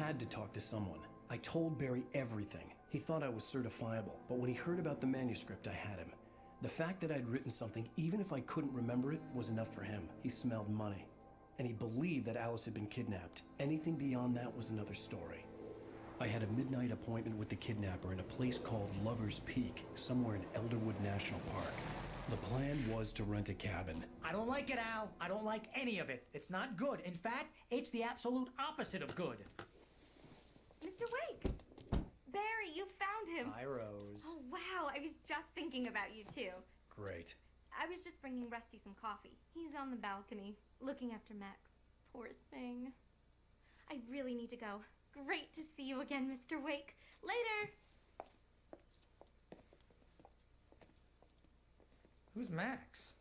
had to talk to someone. I told Barry everything. He thought I was certifiable, but when he heard about the manuscript, I had him. The fact that I'd written something, even if I couldn't remember it, was enough for him. He smelled money. And he believed that Alice had been kidnapped. Anything beyond that was another story. I had a midnight appointment with the kidnapper in a place called Lover's Peak, somewhere in Elderwood National Park. The plan was to rent a cabin. I don't like it, Al. I don't like any of it. It's not good. In fact, it's the absolute opposite of good. Mr. Wake! Barry, you found him. Hi, Rose. Oh, wow. I was just thinking about you, too. Great. I was just bringing Rusty some coffee. He's on the balcony, looking after Max. Poor thing. I really need to go. Great to see you again, Mr. Wake. Later! Who's Max?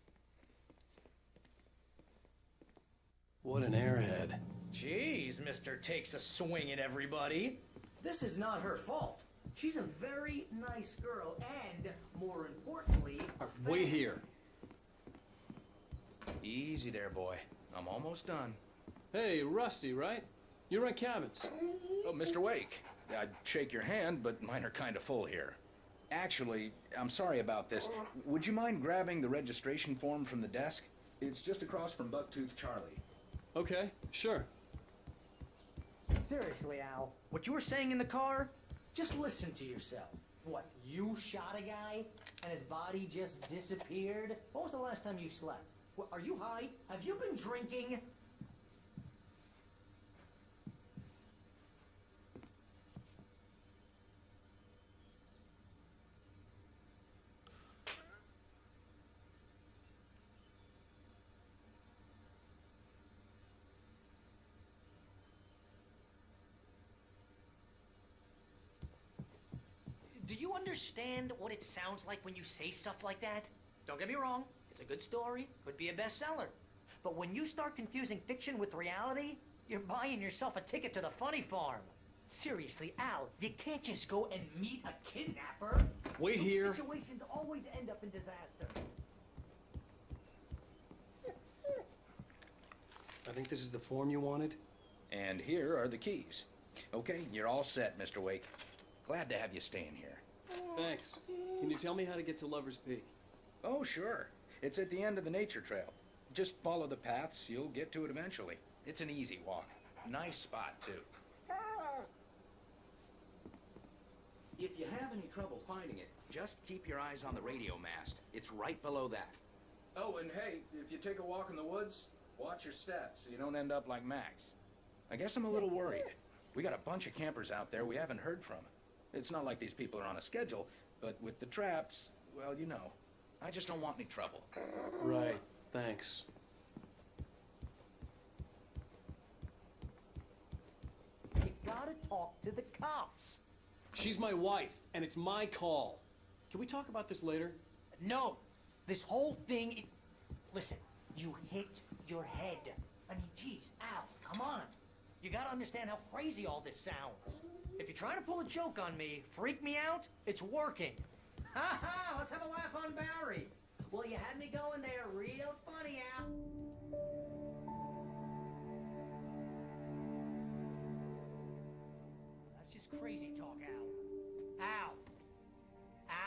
What an airhead. Jeez, Mr. Takes a swing at everybody. This is not her fault. She's a very nice girl, and, more importantly, Wait here. Easy there, boy. I'm almost done. Hey, Rusty, right? You rent cabins. Oh, Mr. Wake. I'd shake your hand, but mine are kind of full here. Actually, I'm sorry about this. Would you mind grabbing the registration form from the desk? It's just across from Bucktooth Charlie. Okay, sure. Seriously, Al. What you were saying in the car? just listen to yourself. What, you shot a guy and his body just disappeared? When was the last time you slept? What, are you high? Have you been drinking? Do you understand what it sounds like when you say stuff like that? Don't get me wrong, it's a good story, could be a bestseller. But when you start confusing fiction with reality, you're buying yourself a ticket to the funny farm. Seriously, Al, you can't just go and meet a kidnapper. Wait Those here. situations always end up in disaster. I think this is the form you wanted. And here are the keys. Okay, you're all set, Mr. Wake. Glad to have you staying here. Thanks. Can you tell me how to get to Lover's Peak? Oh, sure. It's at the end of the nature trail. Just follow the paths, you'll get to it eventually. It's an easy walk. Nice spot, too. If you have any trouble finding it, just keep your eyes on the radio mast. It's right below that. Oh, and hey, if you take a walk in the woods, watch your steps so you don't end up like Max. I guess I'm a little worried. We got a bunch of campers out there we haven't heard from. It's not like these people are on a schedule, but with the traps, well, you know. I just don't want any trouble. Right. Thanks. You gotta talk to the cops. She's my wife, and it's my call. Can we talk about this later? No, this whole thing, listen, you hit your head. I mean, geez, Al, come on. You gotta understand how crazy all this sounds. If you're trying to pull a joke on me, freak me out, it's working. Ha ha! Let's have a laugh on Barry. Well, you had me going there real funny, Al. That's just crazy talk, Al. Al.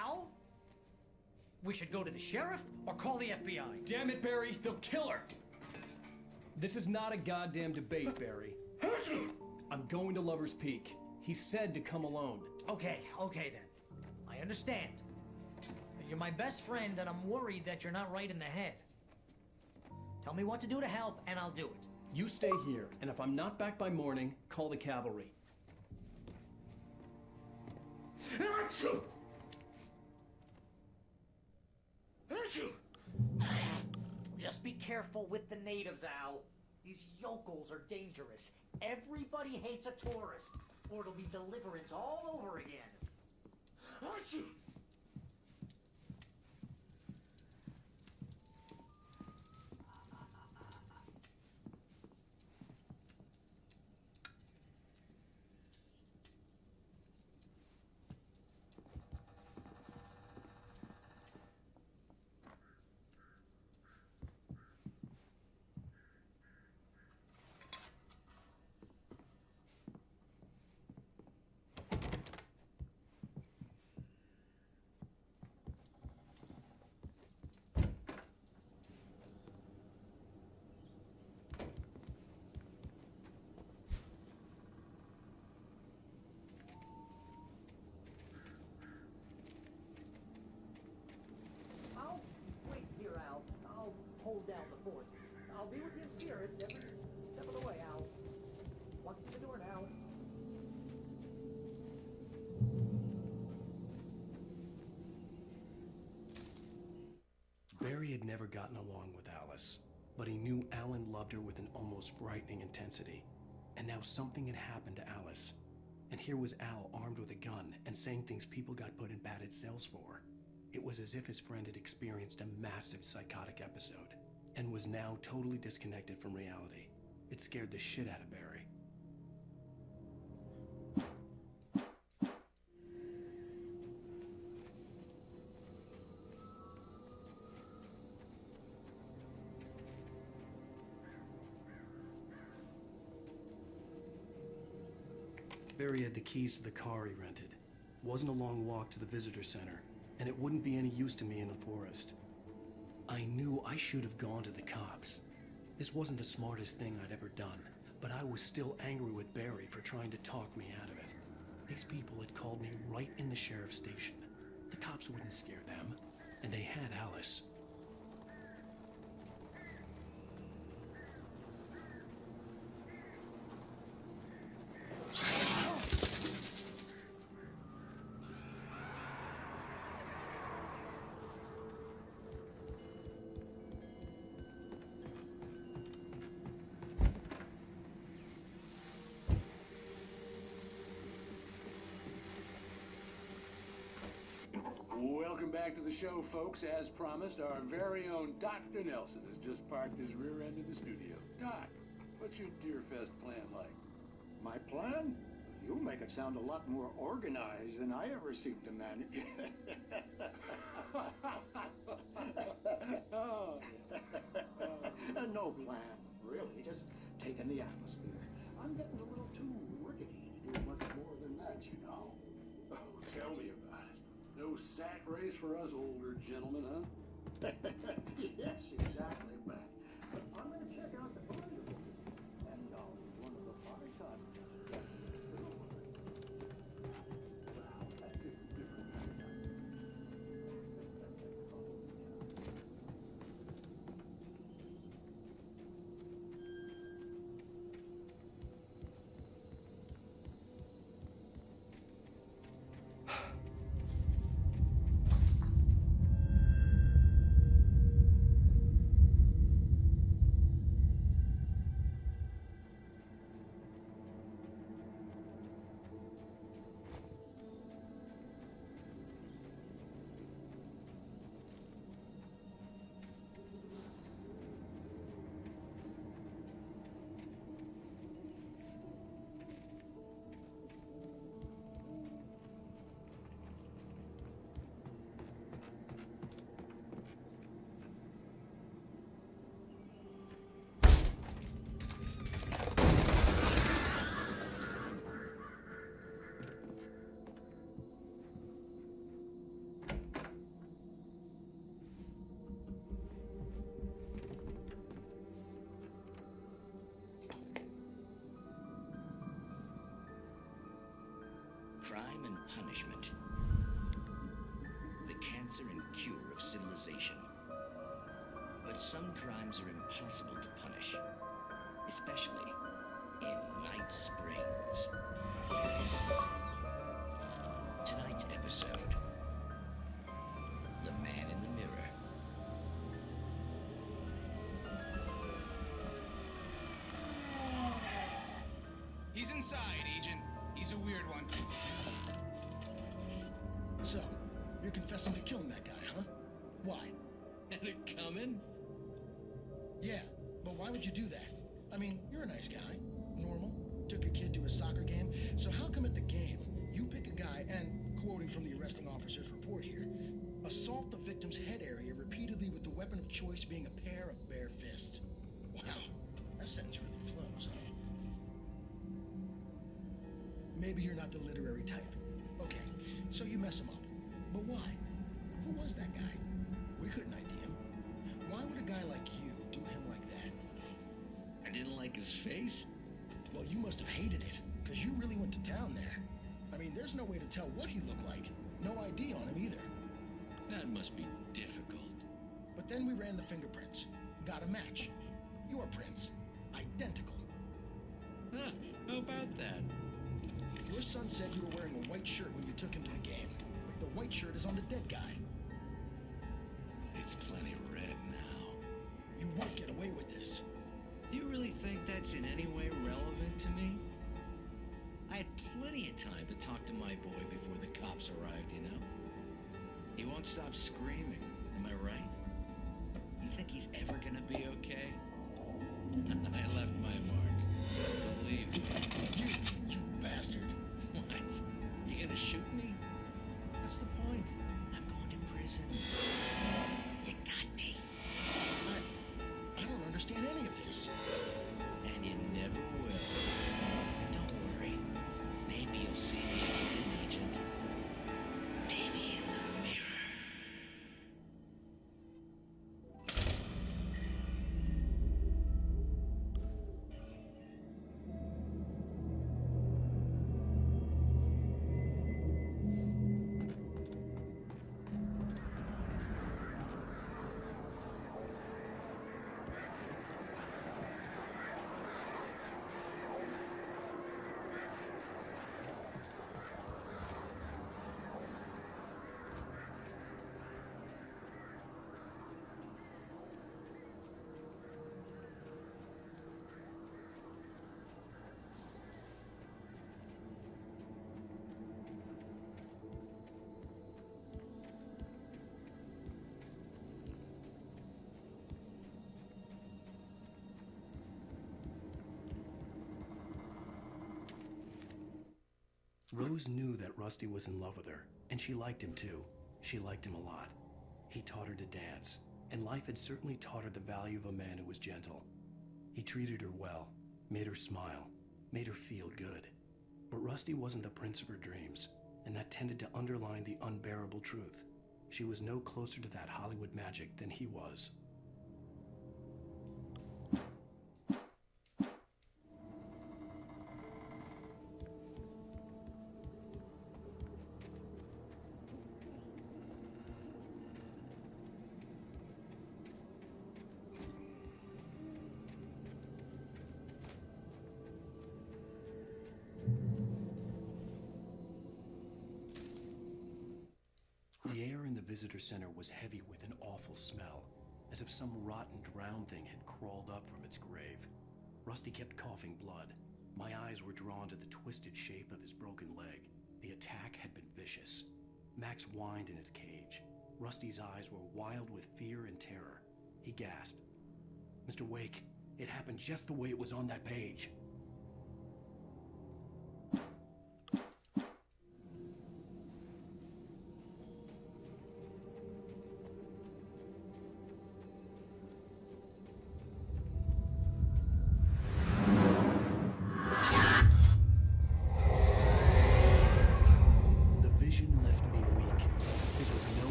Al? We should go to the sheriff or call the FBI. Damn it, Barry, they'll kill her. This is not a goddamn debate, Barry. I'm going to Lover's Peak. He said to come alone. Okay then. I understand. You're my best friend, and I'm worried that you're not right in the head. Tell me what to do to help, and I'll do it. You stay here, and if I'm not back by morning, call the cavalry. Just be careful with the natives, Al. These yokels are dangerous. Everybody hates a tourist, or it'll be deliverance all over again. Achoo! Barry had never gotten along with Alice, but he knew Alan loved her with an almost frightening intensity. And now something had happened to Alice. And here was Al armed with a gun and saying things people got put in battered cells for. It was as if his friend had experienced a massive psychotic episode and was now totally disconnected from reality. It scared the shit out of Barry. Barry had the keys to the car he rented. It wasn't a long walk to the visitor center, and it wouldn't be any use to me in the forest. I knew I should have gone to the cops. This wasn't the smartest thing I'd ever done, but I was still angry with Barry for trying to talk me out of it. These people had called me right in the sheriff's station. The cops wouldn't scare them, and they had Alice. Welcome back to the show, folks. As promised, our very own Dr. Nelson has just parked his rear end in the studio. Doc, what's your Deerfest plan like? My plan? You make it sound a lot more organized than I ever seem to manage. No plan, really. Just taking the atmosphere. I'm getting a little too rickety to do much more than that, you know. Oh, tell me about it. No sack race for us older gentlemen, huh? Yes, exactly, but I'm going to check out the body of it. And one of the far cut. Crime and punishment. The cancer and cure of civilization. But some crimes are impossible to punish, especially in Night Springs. Tonight's episode, The Man in the Mirror. He's inside, Agent. He's a weird one. So, you're confessing to killing that guy, huh? Why? Had it coming? Yeah, but why would you do that? I mean, you're a nice guy. Normal. Took a kid to a soccer game. So how come at the game, you pick a guy and, quoting from the arresting officer's report here, assault the victim's head area repeatedly with the weapon of choice being a pair of bare fists? Wow, that sentence really flows, huh? Maybe you're not the literary type. Okay, so you mess him up. But why? Who was that guy? We couldn't ID him. Why would a guy like you do him like that? I didn't like his face? Well, you must have hated it, because you really went to town there. I mean, there's no way to tell what he looked like. No ID on him either. That must be difficult. But then we ran the fingerprints. Got a match. Your prints. Identical. Huh, how about that? Your son said you were wearing a white shirt when you took him to the game. The white shirt is on the dead guy. It's plenty red now. You won't get away with this. Do you really think that's in any way relevant to me? I had plenty of time to talk to my boy before the cops arrived, you know? He won't stop screaming, am I right? You think he's ever gonna be okay? I left my mark. Believe me. You bastard. What? You gonna shoot me? What's the point? I'm going to prison. You got me. I don't understand any of this. And you never will. Don't worry. Maybe you'll see me again, Agent. Maybe in the mirror. Rose knew that Rusty was in love with her, and she liked him too. She liked him a lot. He taught her to dance, and life had certainly taught her the value of a man who was gentle. He treated her well, made her smile, made her feel good. But Rusty wasn't the prince of her dreams, and that tended to underline the unbearable truth. She was no closer to that Hollywood magic than he was. The air in the visitor center was heavy with an awful smell, as if some rotten drowned thing had crawled up from its grave. Rusty kept coughing blood. My eyes were drawn to the twisted shape of his broken leg. The attack had been vicious. Max whined in his cage. Rusty's eyes were wild with fear and terror. He gasped. "Mr. Wake, it happened just the way it was on that page."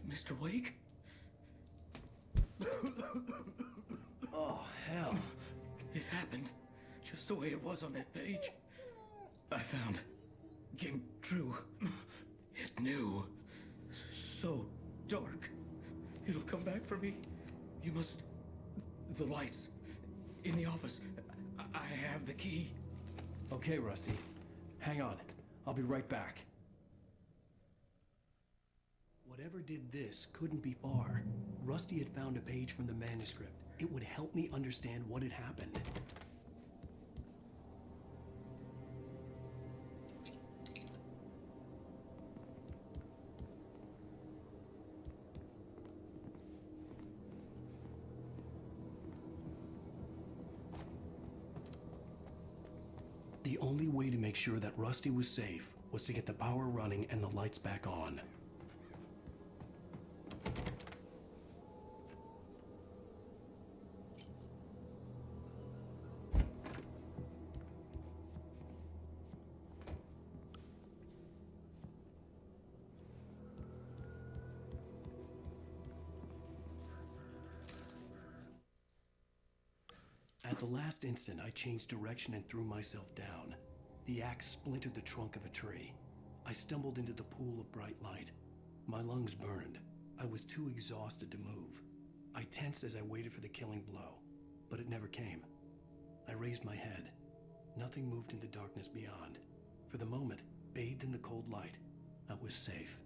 Mr. Wake? Oh, hell. It happened just the way it was on that page. I found came true. It knew. So dark. It'll come back for me. You must... The lights in the office. I have the key. Okay, Rusty. Hang on. I'll be right back. Whatever did this couldn't be far. Rusty had found a page from the manuscript. It would help me understand what had happened. The only way to make sure that Rusty was safe was to get the power running and the lights back on. At the last instant, I changed direction and threw myself down. The axe splintered the trunk of a tree. I stumbled into the pool of bright light. My lungs burned. I was too exhausted to move. I tensed as I waited for the killing blow, but it never came. I raised my head. Nothing moved in the darkness beyond. For the moment, bathed in the cold light, I was safe.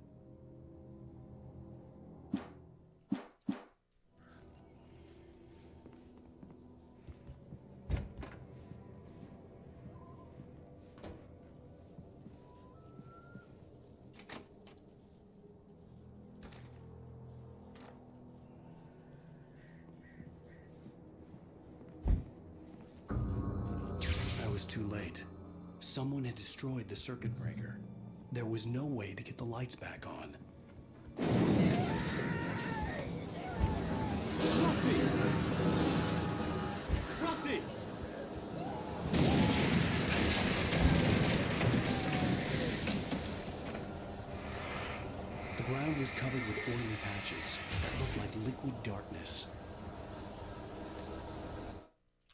I was too late. Someone had destroyed the circuit breaker. There was no way to get the lights back on. Rusty! Rusty! The ground was covered with oily patches that looked like liquid darkness.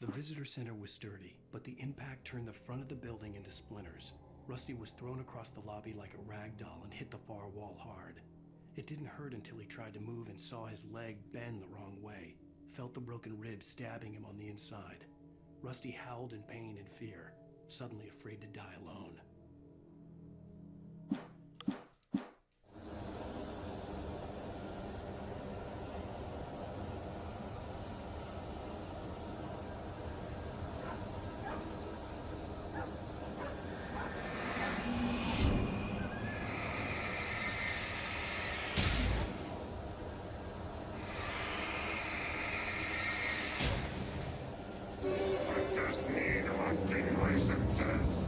The visitor center was sturdy, but the impact turned the front of the building into splinters. Rusty was thrown across the lobby like a rag doll and hit the far wall hard. It didn't hurt until he tried to move and saw his leg bend the wrong way, felt the broken ribs stabbing him on the inside. Rusty howled in pain and fear, suddenly afraid to die alone. Just need hunting licenses.